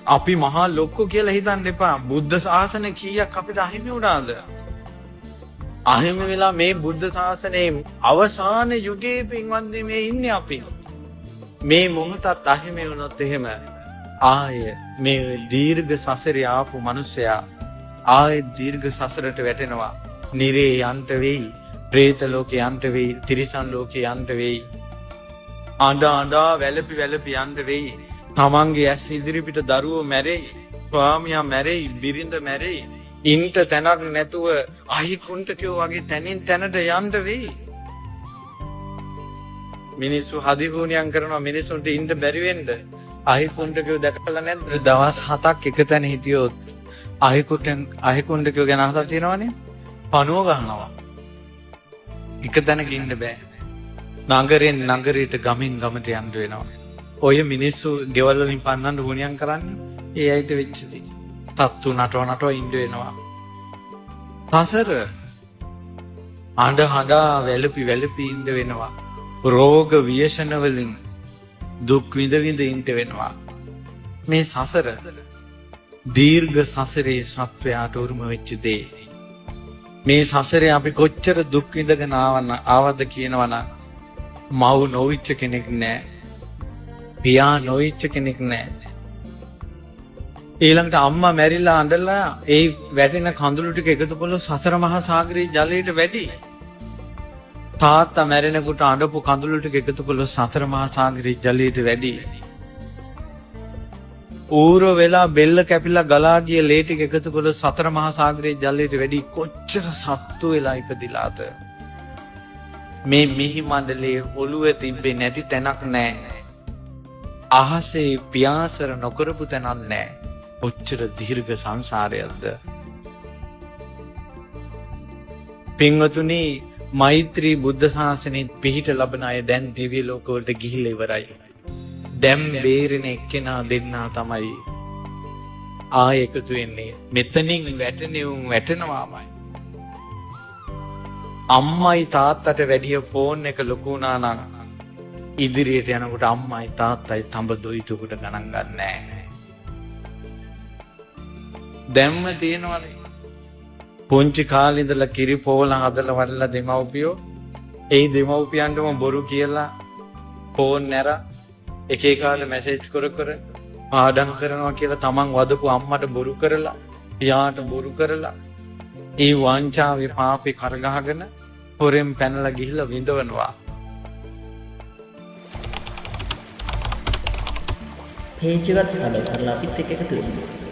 අපි මහා ලොක්කු කියලා හිතන්න එපා. බුද්ධ ශාසනය කීයක් අපිට අහිමි වුණාද? අහිමි වෙලා මේ බුද්ධ ශාසනයේ අවසාන යුගයේ පින්වත්නි මේ ඉන්නේ අපි. මේ මොහොතත් අහිමි වුණොත් එහෙම ආය මේ දීර්ඝ සසරේ ආපු මිනිසයා ආය දීර්ඝ සසරට වැටෙනවා. නිරේ යන්ට වෙයි, പ്രേත ලෝකේ යන්ට වෙයි, තිරිසන් ලෝකේ යන්ට වෙයි. අඬා වැළපි යන්ට වෙයි. තමන්ගේ ඇස් ඉදිරිපිට දරුවෝ මැරෙයි, ස්වාමියා මැරෙයි, බිරිඳ මැරෙයි. ඉන්ට තැනක් නැතුව අහිකුන්ටකෝ වගේ තැනින් තැනට යන්න වෙයි. මිනිස්සු හදිහුණියම් කරනවා මිනිස්සුන්ට ඉන්න බැරි වෙන්න. අහිකුන්ටකෝ දැකලා නැද්ද? දවස් 7ක් එක තැන හිටියොත් අහිකුන්ටකෝ ගැන අහලා තියෙනවනේ. පණුව ගහනවා. එක තැනක ඉන්න බෑ. නගරෙන් නගරයට ගමින් ගමට යන්න වෙනවා. ඔය මිනිස්සු ගෙවල් වලින් පන්නන්න හුණියම් කරන්නේ ඒ අයිට වෙච්ච දේ. තත්තු නටව ඉන්න වෙනවා. සසර හඬා වැළපි ඉන්න වෙනවා. රෝග ව්‍යසන වලින් දුක් විඳ ඉන්න වෙනවා. මේ සසර දීර්ඝ සසරේ සත්වයාට උරුම වෙච්ච දේ. මේ සසරේ අපි කොච්චර දුක් විඳගෙන ආවද කියනවනම් මව් නොවිච්ච කෙනෙක් නෑ. පියා නොවිච්ච කෙනෙක් නෑ. ඊළඟට අම්මා මැරිලා අඬලා ඒ වැටෙන කඳුළු ටික එකතු කළොත් සතර මහා සාගරයේ ජලයට වැඩි. තාත්තා මැරෙනකොට අඬපු කඳුළු ටික එකතු කළොත් සතර මහා සාගරයේ ජලයට වැඩි. ඌර වෙලා බෙල්ල කැපිලා ගලා ගිය ලේ ටික එකතු කළොත් සතර මහා සාගරයේ ජලයට වැඩි. කොච්චර සත්තු වෙලා ඉපදිලාද? මේ මිහි මණ්ඩලයේ ඔළුවේ තිබ්බේ නැති තැනක් නැහැ. අහසේ පියාසර නොකරපු තැනක් නැහැ. ඔච්චර දීර්ඝ සංසාරයක්ද? පින්වතුනි, මෛත්‍රී බුද්ධ ශාසනයේ පිහිට ලබන අය දැන් දිව්‍ය ලෝකවලට ගිහිල්ලා ඉවරයි. දැන් බේරෙන එක්කෙනා දෙන්නා තමයි ආයෙ එකතු වෙන්නේ. මෙතනින් වැටෙනවාමයි. අම්මයි තාත්තට වැඩිය ෆෝන් එක ලොකු වුණා නම් ඉදිරියට යනකොට අම්මයි තාත්තයි තඹ දොයිතුකට ගණන් ගන්නෑ. දැම්ම තියෙනවනේ. පුංචි කාලේ ඉඳලා කිරි පොවල හදලා වඩලා දෙමව්පියෝ ඒ දෙමව්පියන්ටම බොරු කියලා ෆෝන් නැර එක එකාට මැසේජ් කර ආඩම් කරනවා කියලා තමන් වදපු අම්මට බොරු කරලා පියාට බොරු කරලා ඒ වංචාවේ පාපේ කරගහගෙන හොරෙන් පැනලා ගිහිල්ලා විඳවනවා. පේජ් එකත් ෆලෝ කරලා අපිත් එක්ක එකතු වෙන්න.